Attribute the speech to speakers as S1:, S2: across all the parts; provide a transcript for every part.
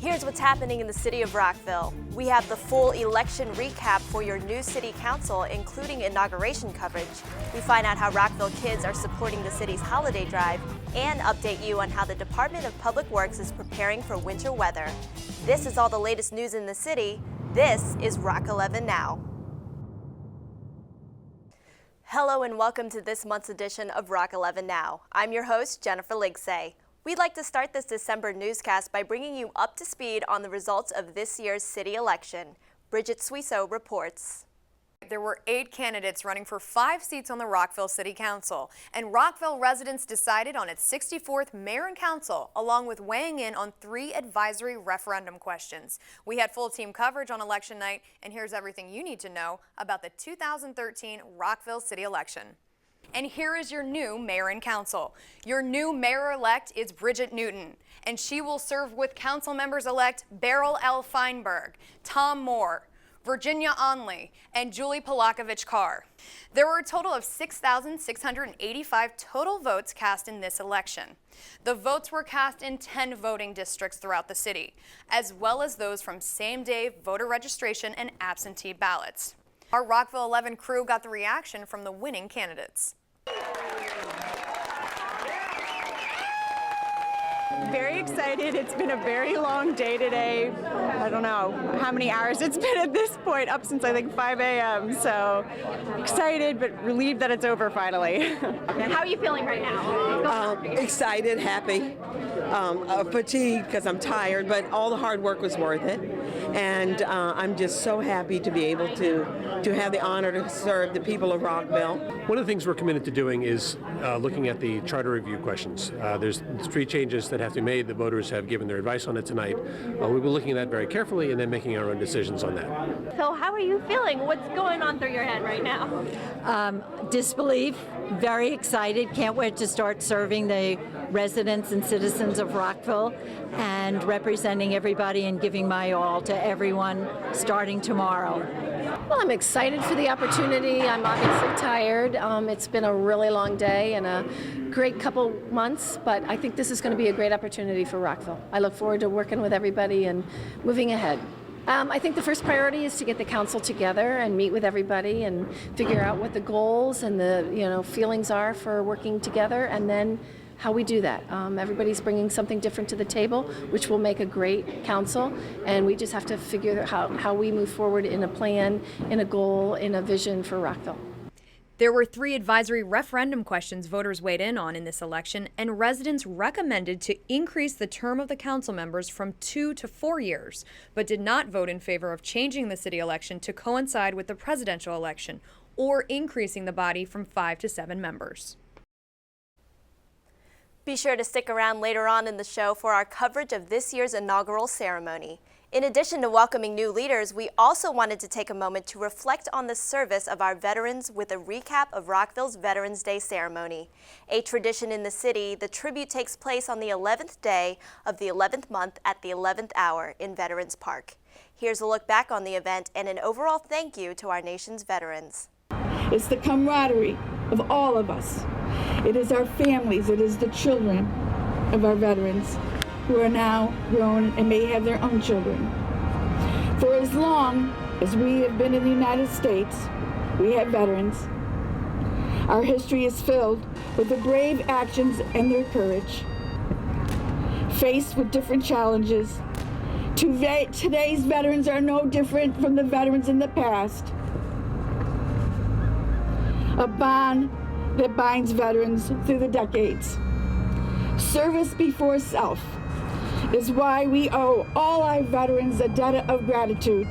S1: Here's what's happening in the city of Rockville. We have the full election recap for your new city council, including inauguration coverage. We find out how Rockville kids are supporting the city's holiday drive and update you on how the Department of Public Works is preparing for winter weather. This is all the latest news in the city. This is Rock11 Now. Hello and welcome to this month's edition of Rock11 Now. I'm your host, Jennifer Ligsay. We'd like to start this December newscast by bringing you up to speed on the results of this year's city election. Bridget Suiso reports.
S2: There were 8 candidates running for 5 seats on the Rockville City Council, and Rockville residents decided on its 64th mayor and council, along with weighing in on 3 advisory referendum questions. We had full team coverage on election night, and here's everything you need to know about the 2013 Rockville City election. And here is your new mayor and council. Your new mayor-elect is Bridget Newton, and she will serve with council members-elect Beryl L. Feinberg, Tom Moore, Virginia Onley, and Julie Polakovich-Carr. There were a total of 6,685 total votes cast in this election. The votes were cast in 10 voting districts throughout the city, as well as those from same-day voter registration and absentee ballots. Our Rockville 11 crew got the reaction from the winning candidates.
S3: Very excited. It's been a very long day today. I don't know how many hours it's been at this point, up since I think 5 a.m. So excited, but relieved that it's over finally.
S4: How are you feeling right now?
S5: Excited, happy, fatigued because I'm tired, but all the hard work was worth it. And I'm just so happy to be able to have the honor to serve the people of Rockville.
S6: One of the things we're committed to doing is looking at the charter review questions. There's 3 changes that have to be made. The voters have given their advice on it tonight. We'll be looking at that very carefully and then making our own decisions on that.
S4: So how are you feeling? What's going on through your head right now?
S7: Disbelief, very excited, can't wait to start serving the residents and citizens of Rockville and representing everybody and giving my all to everyone starting tomorrow.
S8: Well, I'm excited for the opportunity. I'm obviously tired. It's been a really long day and a great couple months, but I think this is going to be a great opportunity for Rockville. I look forward to working with everybody and moving ahead. I think the first priority is to get the council together and meet with everybody and figure out what the goals and the feelings are for working together, and then how we do that. Everybody's bringing something different to the table, which will make a great council, and we just have to figure out how we move forward in a plan, in a goal, in a vision for Rockville.
S2: There were 3 advisory referendum questions voters weighed in on in this election, and residents recommended to increase the term of the council members from 2 to 4 years, but did not vote in favor of changing the city election to coincide with the presidential election or increasing the body from 5 to 7 members.
S1: Be sure to stick around later on in the show for our coverage of this year's inaugural ceremony. In addition to welcoming new leaders, we also wanted to take a moment to reflect on the service of our veterans with a recap of Rockville's Veterans Day ceremony. A tradition in the city, the tribute takes place on the 11th day of the 11th month at the 11th hour in Veterans Park. Here's a look back on the event and an overall thank you to our nation's veterans.
S9: It's the camaraderie of all of us. It is our families, it is the children of our veterans who are now grown and may have their own children. For as long as we have been in the United States, we have veterans. Our history is filled with the brave actions and their courage. Faced with different challenges, today's veterans are no different from the veterans in the past. A bond that binds veterans through the decades. Service before self is why we owe all our veterans a debt of gratitude.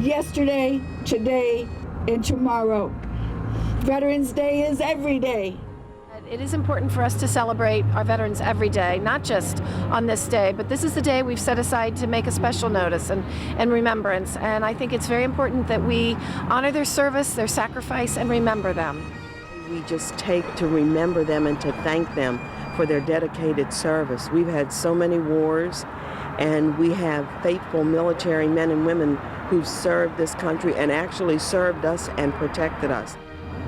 S9: Yesterday, today, and tomorrow. Veterans Day is every day.
S8: It is important for us to celebrate our veterans every day, not just on this day, but this is the day we've set aside to make a special notice and remembrance. And I think it's very important that we honor their service, their sacrifice, and remember them.
S5: We just take to remember them and to thank them for their dedicated service. We've had so many wars, and we have faithful military men and women who served this country and actually served us and protected us.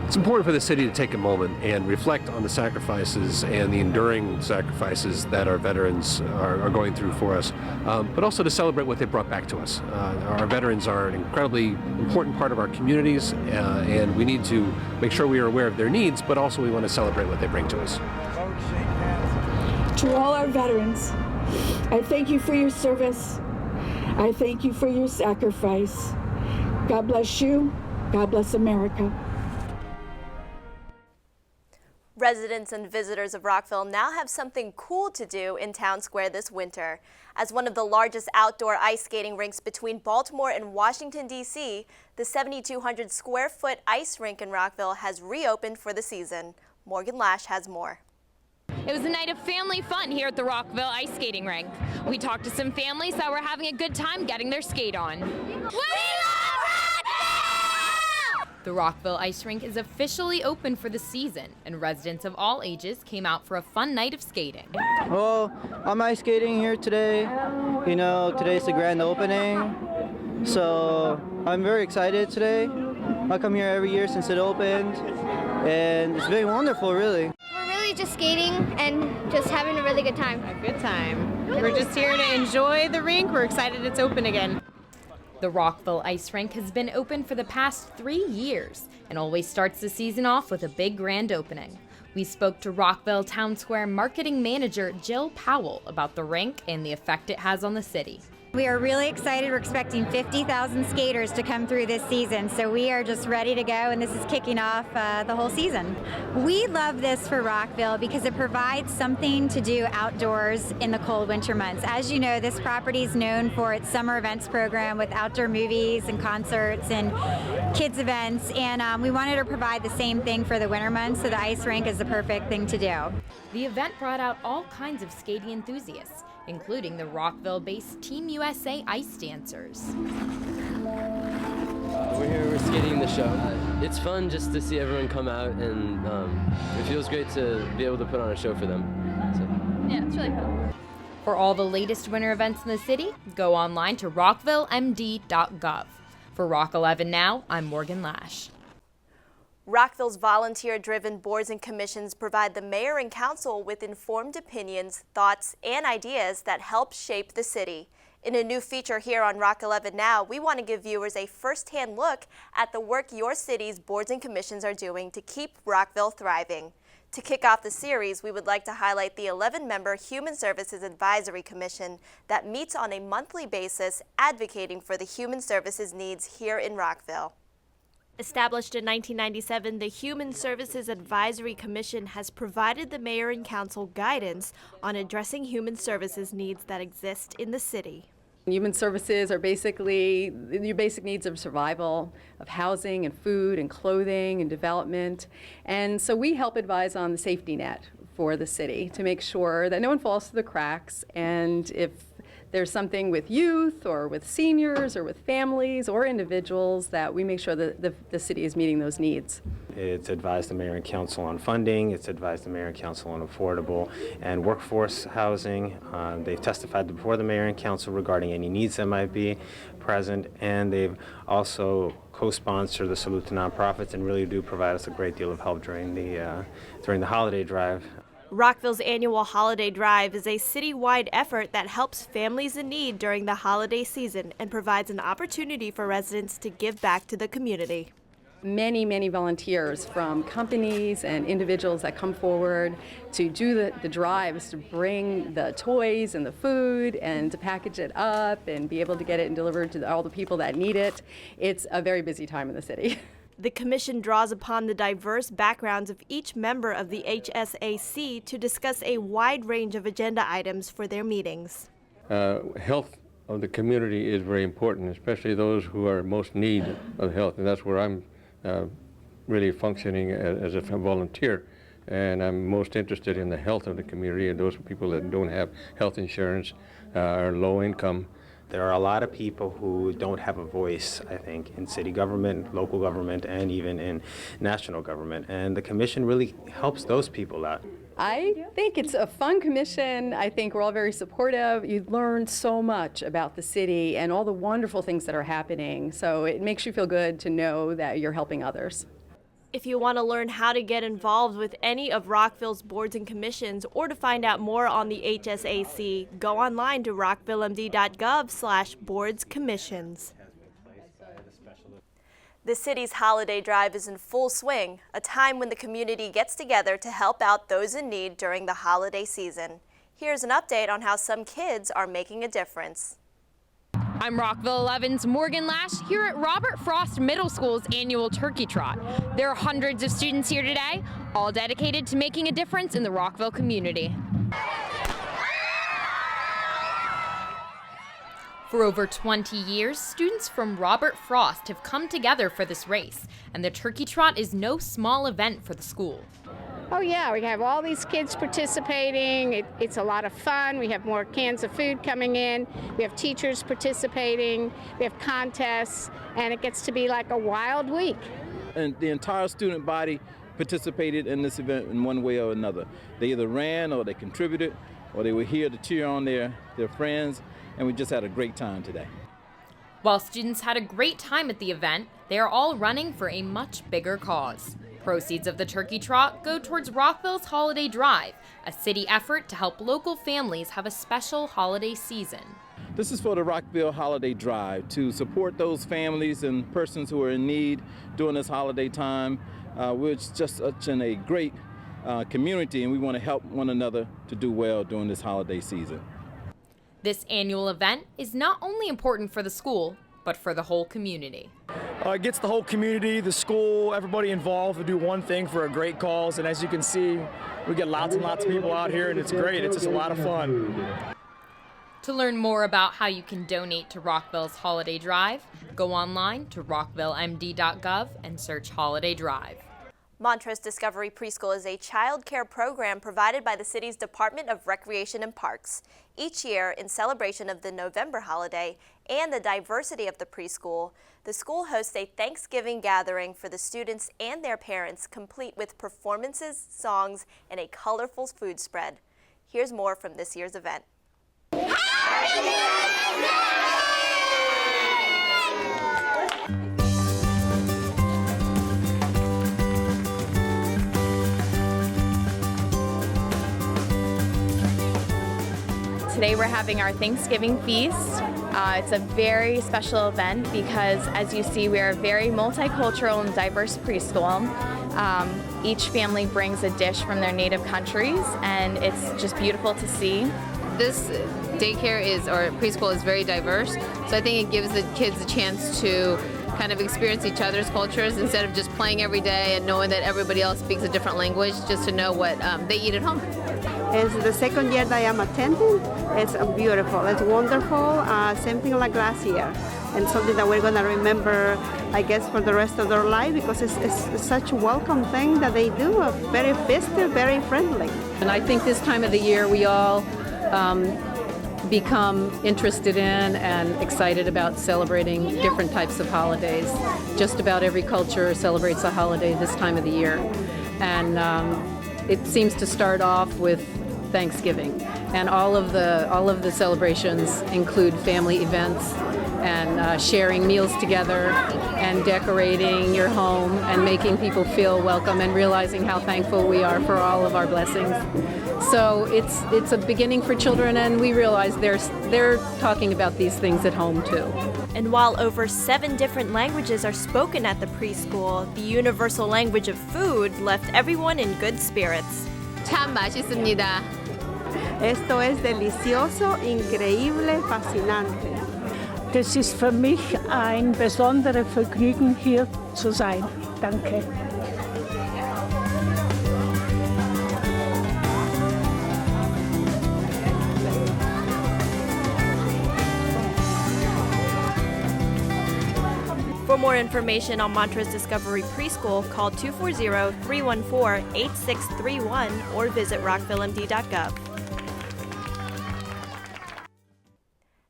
S6: It's important for the city to take a moment and reflect on the sacrifices and the enduring sacrifices that our veterans are going through for us, but also to celebrate what they brought back to us. Our veterans are an incredibly important part of our communities, and we need to make sure we are aware of their needs, but also we want to celebrate what they bring to us.
S9: To all our veterans, I thank you for your service. I thank you for your sacrifice. God bless you. God bless America.
S1: Residents and visitors of Rockville now have something cool to do in Town Square this winter. As one of the largest outdoor ice skating rinks between Baltimore and Washington, D.C., the 7,200 square foot ice rink in Rockville has reopened for the season. Morgan Lash has more.
S10: It was a night of family fun here at the Rockville Ice Skating Rink. We talked to some families that were having a good time getting their skate on. We love Rockville! The Rockville Ice Rink is officially open for the season, and residents of all ages came out for a fun night of skating.
S11: Well, I'm ice skating here today. You know, today's the grand opening, so I'm very excited today. I come here every year since it opened, and it's been wonderful, really.
S12: Just skating and just having a really good time.
S3: A good time. We're just here to enjoy the rink. We're excited it's open again.
S10: The Rockville Ice Rink has been open for the past 3 years and always starts the season off with a big grand opening. We spoke to Rockville Town Square marketing manager Jill Powell about the rink and the effect it has on the city.
S13: We are really excited. We're expecting 50,000 skaters to come through this season, so we are just ready to go, and this is kicking off the whole season. We love this for Rockville because it provides something to do outdoors in the cold winter months. As you know, this property is known for its summer events program with outdoor movies and concerts and kids events, and we wanted to provide the same thing for the winter months, so the ice rink is the perfect thing to do.
S10: The event brought out all kinds of skating enthusiasts, including the Rockville-based Team USA ice dancers.
S14: We're here, we're skating the show. It's fun just to see everyone come out, and it feels great to be able to put on a show for them. So.
S10: Yeah, it's really fun. For all the latest winter events in the city, go online to rockvillemd.gov. For Rock11 Now, I'm Morgan Lash.
S1: Rockville's volunteer-driven boards and commissions provide the mayor and council with informed opinions, thoughts, and ideas that help shape the city. In a new feature here on Rock11 Now, we want to give viewers a first-hand look at the work your city's boards and commissions are doing to keep Rockville thriving. To kick off the series, we would like to highlight the 11-member Human Services Advisory Commission that meets on a monthly basis advocating for the human services needs here in Rockville. Established in 1997, the Human Services Advisory Commission has provided the mayor and council guidance on addressing human services needs that exist in the city.
S15: Human services are basically your basic needs of survival, of housing and food and clothing and development. And so we help advise on the safety net for the city to make sure that no one falls through the cracks, and if there's something with youth or with seniors or with families or individuals, that we make sure that the city is meeting those needs.
S16: It's advised the mayor and council on funding. It's advised the mayor and council on affordable and workforce housing. They've testified before the mayor and council regarding any needs that might be present, and they've also co-sponsor the Salute to Nonprofits and really do provide us a great deal of help during the holiday drive.
S1: Rockville's annual Holiday Drive is a citywide effort that helps families in need during the holiday season and provides an opportunity for residents to give back to the community.
S15: Many, many volunteers from companies and individuals that come forward to do the drives, to bring the toys and the food and to package it up and be able to get it and deliver it to all the people that need it. It's a very busy time in the city.
S1: The commission draws upon the diverse backgrounds of each member of the HSAC to discuss a wide range of agenda items for their meetings.
S17: Health of the community is very important, especially those who are most in need of health, and that's where I'm really functioning as a volunteer, and I'm most interested in the health of the community and those people that don't have health insurance, are low income.
S16: There are a lot of people who don't have a voice, I think, in city government, local government, and even in national government. And the commission really helps those people out.
S15: I think it's a fun commission. I think we're all very supportive. You learn so much about the city and all the wonderful things that are happening. So it makes you feel good to know that you're helping others.
S1: If you want to learn how to get involved with any of Rockville's boards and commissions or to find out more on the HSAC, go online to rockvillemd.gov/boards-commissions. The city's holiday drive is in full swing, a time when the community gets together to help out those in need during the holiday season. Here's an update on how some kids are making a difference.
S10: I'm Rockville 11's Morgan Lash here at Robert Frost Middle School's annual Turkey Trot. There are hundreds of students here today, all dedicated to making a difference in the Rockville community. For over 20 years, students from Robert Frost have come together for this race, and the Turkey Trot is no small event for the school.
S18: Oh yeah, we have all these kids participating. It's a lot of fun. We have more cans of food coming in. We have teachers participating. We have contests, and it gets to be like a wild week.
S19: And the entire student body participated in this event in one way or another. They either ran or they contributed or they were here to cheer on their friends, and we just had a great time today.
S10: While students had a great time at the event, they are all running for a much bigger cause. Proceeds of the Turkey Trot go towards Rockville's Holiday Drive, a city effort to help local families have a special holiday season.
S19: This is for the Rockville Holiday Drive to support those families and persons who are in need during this holiday time. We're just such in a great community, and we want to help one another to do well during this holiday season.
S10: This annual event is not only important for the school, but for the whole community.
S20: It gets the whole community, the school, everybody involved to do one thing for a great cause. And as you can see, we get lots and lots of people out here, and it's great. It's just a lot of fun.
S10: To learn more about how you can donate to Rockville's Holiday Drive, go online to rockvillemd.gov and search Holiday Drive.
S1: Montrose Discovery Preschool is a child care program provided by the city's Department of Recreation and Parks. Each year, in celebration of the November holiday and the diversity of the preschool, the school hosts a Thanksgiving gathering for the students and their parents, complete with performances, songs, and a colorful food spread. Here's more from this year's event.
S21: Today we're having our Thanksgiving feast. It's a very special event because, as you see, we are a very multicultural and diverse preschool. Each family brings a dish from their native countries, and it's just beautiful to see.
S22: This daycare or preschool is very diverse, so I think it gives the kids a chance to kind of experience each other's cultures instead of just playing every day and knowing that everybody else speaks a different language, just to know what they eat at home.
S23: It's the second year that I am attending. It's beautiful, it's wonderful, same thing like last year, and something that we're going to remember, I guess, for the rest of their life, because it's such a welcome thing that they do, very festive, very friendly.
S15: And I think this time of the year we all become interested in and excited about celebrating different types of holidays. Just about every culture celebrates a holiday this time of the year. And it seems to start off with Thanksgiving, and all of the celebrations include family events and sharing meals together and decorating your home and making people feel welcome and realizing how thankful we are for all of our blessings. So it's a beginning for children, and we realize they're talking about these things at home too.
S1: And while over 7 different languages are spoken at the preschool, the universal language of food left everyone in good spirits.
S22: 참 맛있습니다.
S23: Esto es delicioso, increíble, fascinante.
S24: Das ist für mich ein besonderes Vergnügen, hier zu sein. Danke.
S1: For more information on Montrose Discovery Preschool, call 240-314-8631 or visit rockvillemd.gov.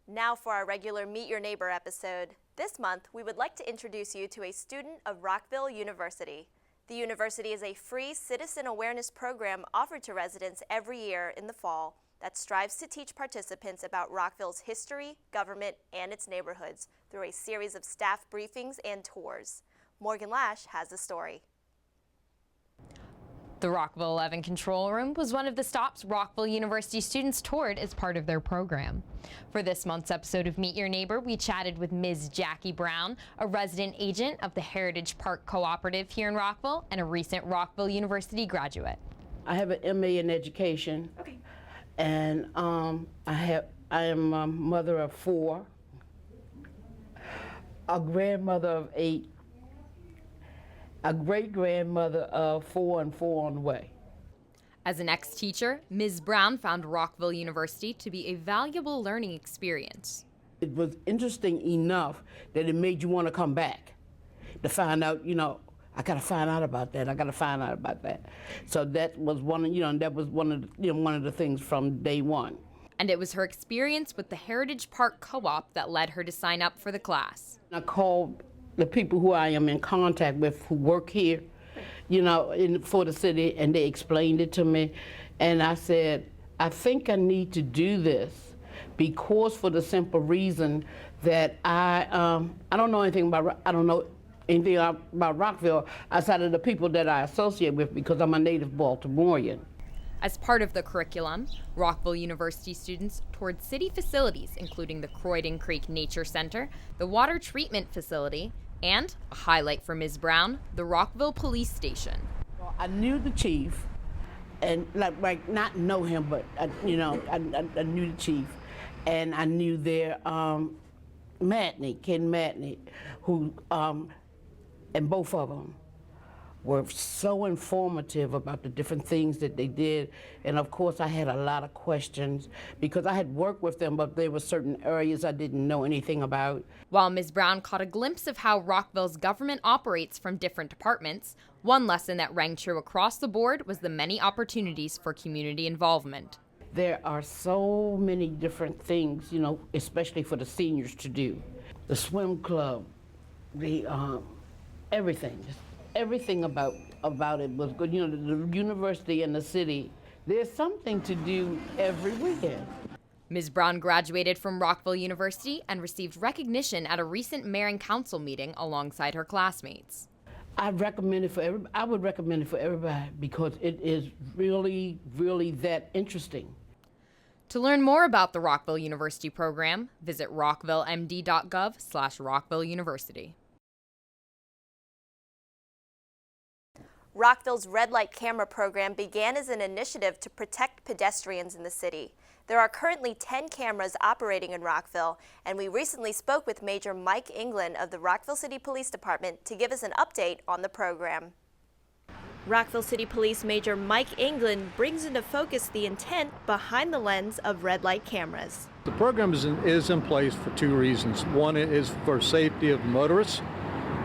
S1: Now for our regular Meet Your Neighbor episode. This month, we would like to introduce you to a student of Rockville University. The university is a free citizen awareness program offered to residents every year in the fall that strives to teach participants about Rockville's history, government, and its neighborhoods through a series of staff briefings and tours. Morgan Lash has the story.
S10: The Rockville 11 control room was one of the stops Rockville University students toured as part of their program. For this month's episode of Meet Your Neighbor, we chatted with Ms. Jackie Brown, a resident agent of the Heritage Park Cooperative here in Rockville and a recent Rockville University graduate.
S2: I have an MA in education, and I am a mother of 4, a grandmother of 8, a great-grandmother of 4, and 4 on the way.
S10: As an ex-teacher, Ms. Brown found Rockville University to be a valuable learning experience.
S2: It was interesting enough that it made you want to come back to find out, I got to find out about that. I got to find out about that. So that was one of the things from day one.
S10: And it was her experience with the Heritage Park Co-op that led her to sign up for the class.
S2: I called the people who I am in contact with who work here, for the city, and they explained it to me. And I said, I think I need to do this because for the simple reason that I don't know anything about Rockville outside of the people that I associate with because I'm a native Baltimorean.
S10: As part of the curriculum, Rockville University students toured city facilities, including the Croydon Creek Nature Center, the Water Treatment Facility, and, a highlight for Ms. Brown, the Rockville Police Station.
S2: I knew the chief, and not know him, but I knew the chief, and I knew their Ken Matney, who, and both of them were so informative about the different things that they did. And of course I had a lot of questions because I had worked with them, but there were certain areas I didn't know anything about.
S10: While Ms. Brown caught a glimpse of how Rockville's government operates from different departments, one lesson that rang true across the board was the many opportunities for community involvement.
S2: There are so many different things, especially for the seniors to do. The swim club, the everything about it was good. The university and the city, there's something to do every weekend.
S10: Ms. Brown graduated from Rockville University and received recognition at a recent mayor and council meeting alongside her classmates.
S2: I would recommend it for everybody because it is really, really that interesting.
S10: To learn more about the Rockville University program, visit rockvillemd.gov/Rockville University.
S1: Rockville's red light camera program began as an initiative to protect pedestrians in the city. There are currently 10 cameras operating in Rockville, and we recently spoke with Major Mike England of the Rockville City Police Department to give us an update on the program. Rockville City Police Major Mike England brings into focus the intent behind the lens of red light cameras.
S4: The program is in place for 2 reasons. One is for safety of motorists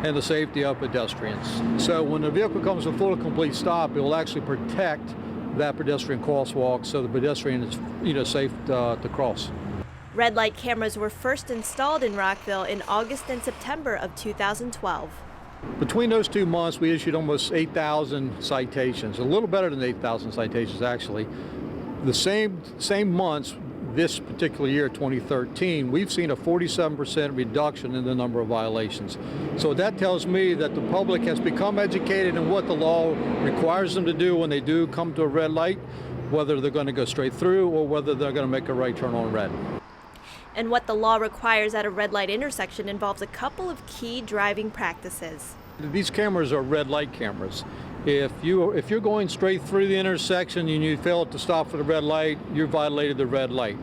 S4: and the safety of pedestrians. So when the vehicle comes to a full complete stop, it will actually protect that pedestrian crosswalk so the pedestrian is safe to cross.
S1: Red light cameras were first installed in Rockville in August and September of 2012.
S4: Between those 2 months, we issued almost 8,000 citations, a little better than 8,000 citations actually. The same months, this particular year, 2013, we've seen a 47% reduction in the number of violations. So that tells me that the public has become educated in what the law requires them to do when they do come to a red light, whether they're going to go straight through or whether they're going to make a right turn on red.
S1: And what the law requires at a red light intersection involves a couple of key driving practices.
S4: These cameras are red light cameras. If you're going straight through the intersection and you fail to stop for the red light, you violated the red light.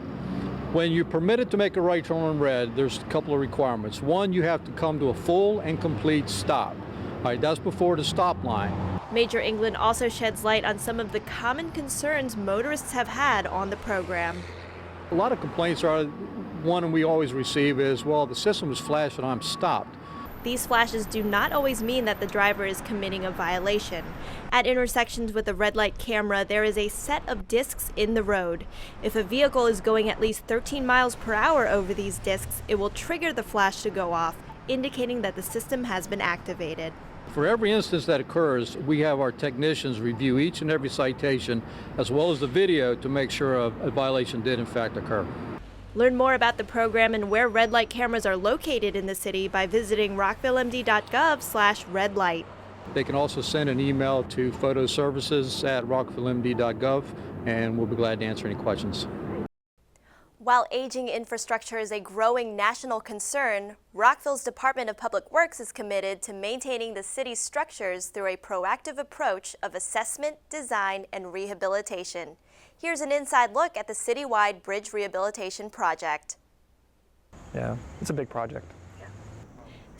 S4: When you're permitted to make a right turn on red, there's a couple of requirements. One, you have to come to a full and complete stop. All right, that's before the stop line.
S1: Major England also sheds light on some of the common concerns motorists have had on the program.
S4: A lot of complaints are, one we always receive is, well, the system is flashing, I'm stopped.
S1: These flashes do not always mean that the driver is committing a violation. At intersections with a red light camera, there is a set of discs in the road. If a vehicle is going at least 13 miles per hour over these discs, it will trigger the flash to go off, indicating that the system has been activated.
S4: For every instance that occurs, we have our technicians review each and every citation, as well as the video, to make sure a violation did in fact occur.
S1: Learn more about the program and where red light cameras are located in the city by visiting rockvillemd.gov/redlight.
S4: They can also send an email to photoservices@rockvillemd.gov, and we'll be glad to answer any questions.
S1: While aging infrastructure is a growing national concern, Rockville's Department of Public Works is committed to maintaining the city's structures through a proactive approach of assessment, design, and rehabilitation. Here's an inside look at the citywide bridge rehabilitation project.
S5: Yeah, it's a big project.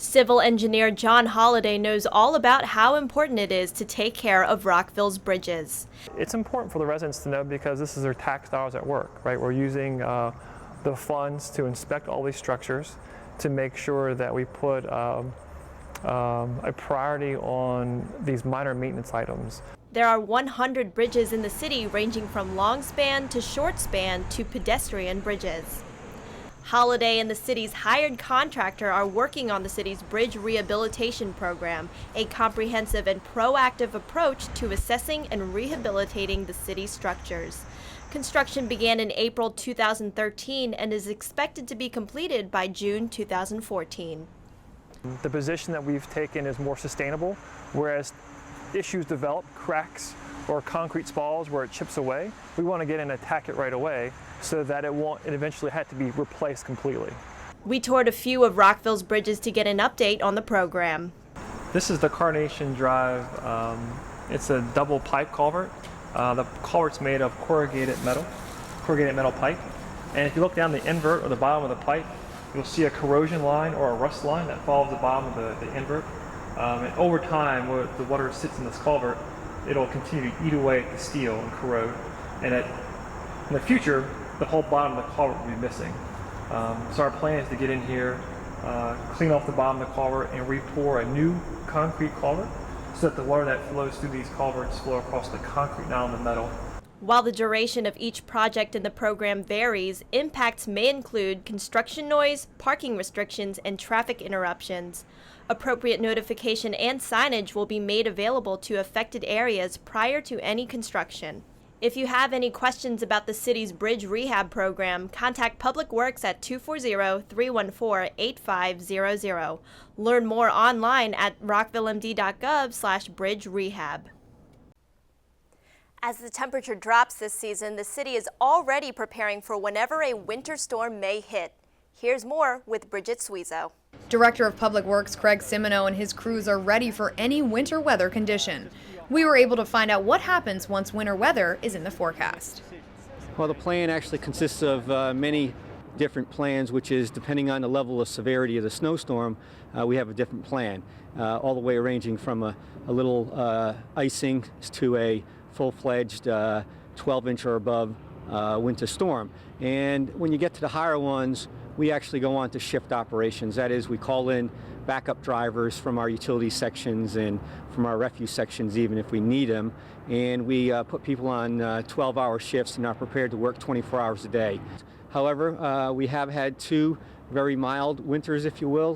S1: Civil engineer John Holliday knows all about how important it is to take care of Rockville's bridges.
S5: It's important for the residents to know because this is their tax dollars at work, right? We're using the funds to inspect all these structures to make sure that we put a priority on these minor maintenance items.
S1: There are 100 bridges in the city ranging from long span to short span to pedestrian bridges. Holliday and the city's hired contractor are working on the city's bridge rehabilitation program, a comprehensive and proactive approach to assessing and rehabilitating the city's structures. Construction began in April 2013 and is expected to be completed by June 2014.
S5: The position that we've taken is more sustainable, whereas issues develop, cracks or concrete spalls where it chips away, we want to get in and attack it right away so that it eventually had to be replaced completely.
S1: We toured a few of Rockville's bridges to get an update on the program.
S5: This is the Carnation Drive. It's a double pipe culvert. The culvert's made of corrugated metal pipe. And if you look down the invert or the bottom of the pipe, you'll see a corrosion line or a rust line that follows the bottom of the invert. And over time, where the water sits in this culvert, it'll continue to eat away at the steel and corrode. And in the future, the whole bottom of the culvert will be missing. So our plan is to get in here, clean off the bottom of the culvert, and re-pour a new concrete culvert so that the water that flows through these culverts flow across the concrete, not on the metal.
S1: While the duration of each project in the program varies, impacts may include construction noise, parking restrictions, and traffic interruptions. Appropriate notification and signage will be made available to affected areas prior to any construction. If you have any questions about the city's bridge rehab program, contact Public Works at 240-314-8500. Learn more online at rockvillemd.gov/bridge rehab. As the temperature drops this season, the city is already preparing for whenever a winter storm may hit. Here's more with Bridget Suizo.
S6: Director of Public Works Craig Simino and his crews are ready for any winter weather condition. We were able to find out what happens once winter weather is in the forecast.
S7: Well, the plan actually consists of many different plans, which is depending on the level of severity of the snowstorm, we have a different plan, all the way ranging from a little icing to a full-fledged 12-inch or above winter storm. And when you get to the higher ones, we actually go on to shift operations. That is, we call in backup drivers from our utility sections and from our refuse sections, even if we need them. And we put people on 12-hour shifts and are prepared to work 24 hours a day. However, we have had two very mild winters, if you will,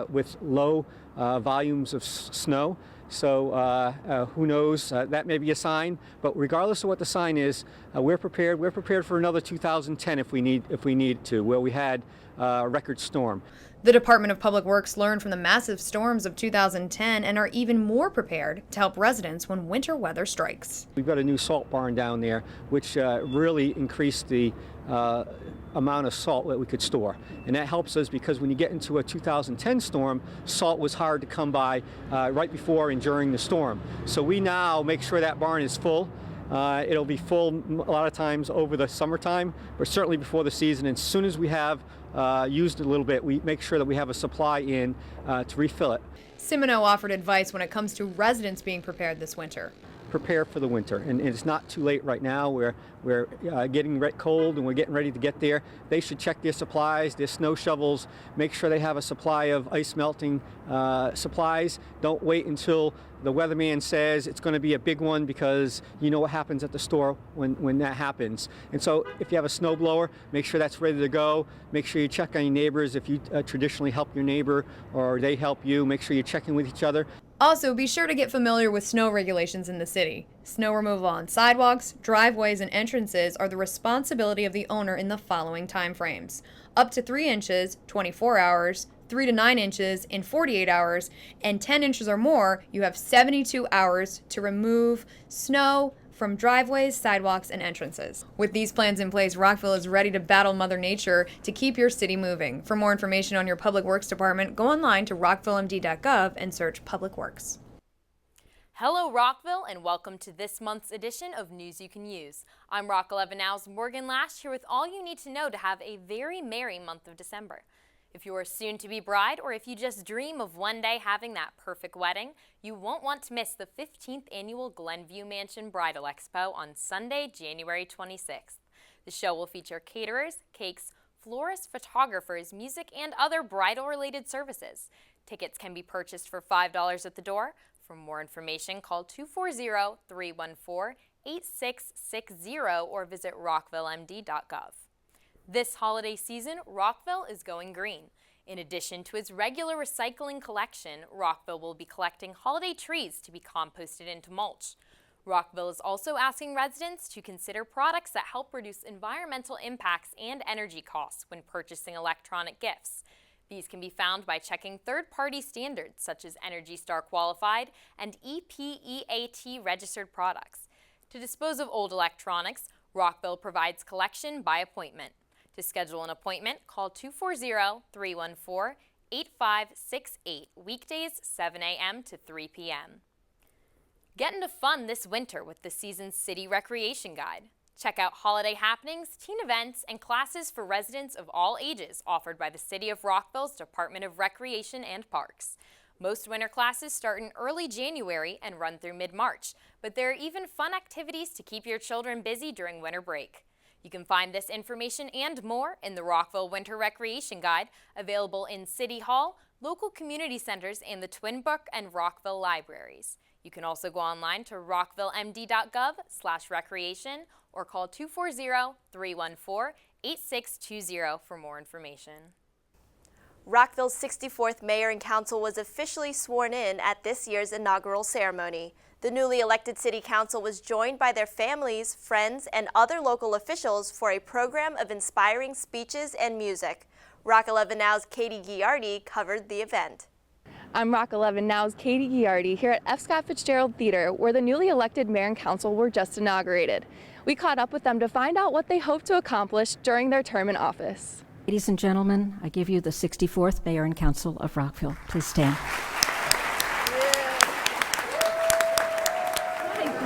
S7: with low volumes of snow. So who knows, that may be a sign, but regardless of what the sign is, we're prepared. We're prepared for another 2010 if we need to, where we had a record storm.
S6: The Department of Public Works learned from the massive storms of 2010 and are even more prepared to help residents when winter weather strikes.
S7: We've got a new salt barn down there, which really increased the amount of salt that we could store. And that helps us because when you get into a 2010 storm, salt was hard to come by right before and during the storm. So we now make sure that barn is full. It'll be full a lot of times over the summertime, but certainly before the season. And as soon as we have used it a little bit, we make sure that we have a supply in to refill it.
S6: Simino offered advice when it comes to residents being prepared this winter.
S7: Prepare for the winter, and it's not too late right now. We're getting cold and we're getting ready to get there. They should check their supplies, their snow shovels, make sure they have a supply of ice melting supplies. Don't wait until the weatherman says it's going to be a big one, because you know what happens at the store when that happens. And so if you have a snow blower, make sure that's ready to go. Make sure you check on your neighbors. If you traditionally help your neighbor or they help you, make sure you're checking with each other.
S6: Also, be sure to get familiar with snow regulations in the city. Snow removal on sidewalks, driveways, and entrances are the responsibility of the owner in the following time frames: up to 3 inches, 24 hours, 3 to 9 inches in 48 hours, and 10 inches or more, you have 72 hours to remove snow from driveways, sidewalks, and entrances. With these plans in place, Rockville is ready to battle Mother Nature to keep your city moving. For more information on your Public Works Department, go online to rockvillemd.gov and search Public Works.
S10: Hello Rockville, and welcome to this month's edition of News You Can Use. I'm Rock11 Now's Morgan Lash, here with all you need to know to have a very merry month of December. If you're a soon-to-be bride, or if you just dream of one day having that perfect wedding, you won't want to miss the 15th Annual Glenview Mansion Bridal Expo on Sunday, January 26th. The show will feature caterers, cakes, florists, photographers, music, and other bridal-related services. Tickets can be purchased for $5 at the door. For more information, call 240-314-8660 or visit rockvillemd.gov. This holiday season, Rockville is going green. In addition to its regular recycling collection, Rockville will be collecting holiday trees to be composted into mulch. Rockville is also asking residents to consider products that help reduce environmental impacts and energy costs when purchasing electronic gifts. These can be found by checking third-party standards such as Energy Star qualified and EPEAT registered products. To dispose of old electronics, Rockville provides collection by appointment. To schedule an appointment, call 240-314-8568, weekdays 7 a.m. to 3 p.m. Get into fun this winter with the season's City Recreation Guide. Check out holiday happenings, teen events, and classes for residents of all ages offered by the City of Rockville's Department of Recreation and Parks. Most winter classes start in early January and run through mid-March, but there are even fun activities to keep your children busy during winter break. You can find this information and more in the Rockville Winter Recreation Guide, available in City Hall, local community centers, and the Twin Brook and Rockville libraries. You can also go online to rockvillemd.gov/recreation or call 240-314-8620 for more information.
S1: Rockville's 64th mayor and council was officially sworn in at this year's inaugural ceremony. The newly elected city council was joined by their families, friends, and other local officials for a program of inspiring speeches and music. Rock11 Now's Katie Giardi covered the event.
S8: I'm Rock11 Now's Katie Giardi here at F. Scott Fitzgerald Theater, where the newly elected mayor and council were just inaugurated. We caught up with them to find out what they hope to accomplish during their term in office.
S9: Ladies and gentlemen, I give you the 64th Mayor and Council of Rockville. Please stand.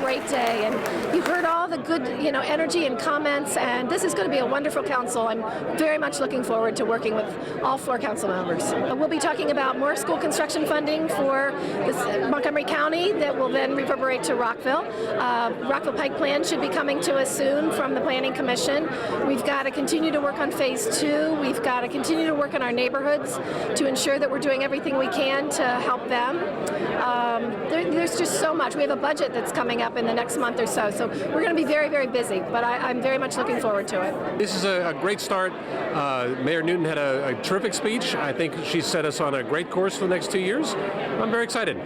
S11: Great day, and you heard all the good, energy and comments, and this is going to be a wonderful council. I'm very much looking forward to working with all 4 council members. We'll be talking about more school construction funding for Montgomery County that will then reverberate to Rockville. Rockville Pike Plan should be coming to us soon from the Planning Commission. We've got to continue to work on Phase 2. We've got to continue to work in our neighborhoods to ensure that we're doing everything we can to help them. There's just so much. We have a budget that's coming up in the next month or so we're going to be very, very busy, but I'm very much looking forward to it.
S12: This is a great start. Mayor Newton had a terrific speech. I think she set us on a great course for the next 2 years. I'm very excited.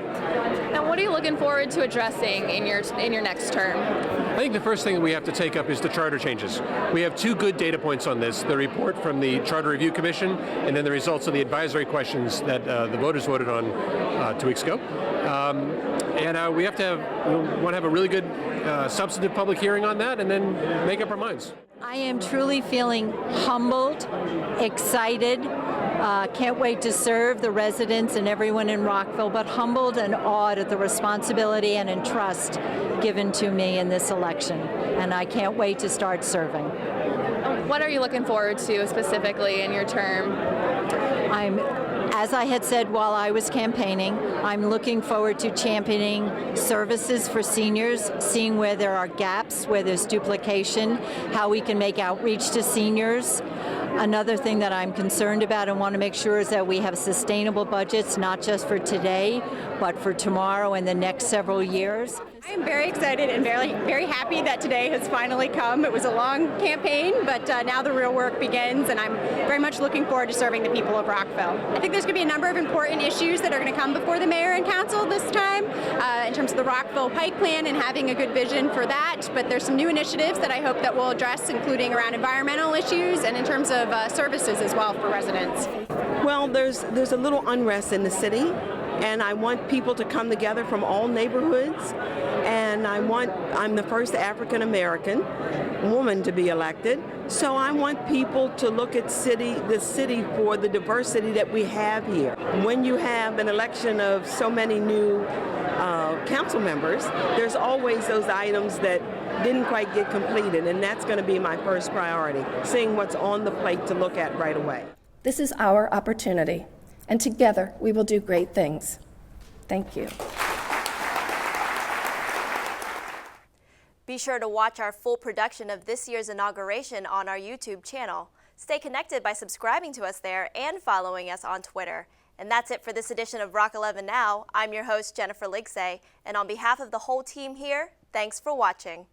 S8: Now, what are you looking forward to addressing in your next term?
S12: I think the first thing that we have to take up is the charter changes. We have 2 good data points on this: the report from the Charter Review Commission, and then the results of the advisory questions that the voters voted on 2 weeks ago. We want to have a really good substantive public hearing on that, and then make up our minds.
S25: I am truly feeling humbled, excited, can't wait to serve the residents and everyone in Rockville, but humbled and awed at the responsibility and entrust given to me in this election, and I can't wait to start serving.
S8: What are you looking forward to specifically in your term?
S25: As I had said while I was campaigning, I'm looking forward to championing services for seniors, seeing where there are gaps, where there's duplication, how we can make outreach to seniors. Another thing that I'm concerned about and want to make sure is that we have sustainable budgets, not just for today, but for tomorrow and the next several years.
S3: I am very excited and very happy that today has finally come. It was a long campaign, but now the real work begins, and I'm very much looking forward to serving the people of Rockville. I think there's going to be a number of important issues that are going to come before the mayor and council this time in terms of the Rockville Pike Plan and having a good vision for that, but there's some new initiatives that I hope that we'll address, including around environmental issues and in terms of services as well for residents.
S13: Well, there's a little unrest in the city, and I want people to come together from all neighborhoods, and I'm the first African American woman to be elected, so I want people to look at the city for the diversity that we have here. When you have an election of so many new council members, there's always those items that didn't quite get completed, and that's going to be my first priority, seeing what's on the plate to look at right away.
S14: This is our opportunity, and together we will do great things. Thank you.
S1: Be sure to watch our full production of this year's inauguration on our YouTube channel. Stay connected by subscribing to us there and following us on Twitter. And that's it for this edition of Rock11 Now. I'm your host, Jennifer Ligsay, and on behalf of the whole team here, thanks for watching.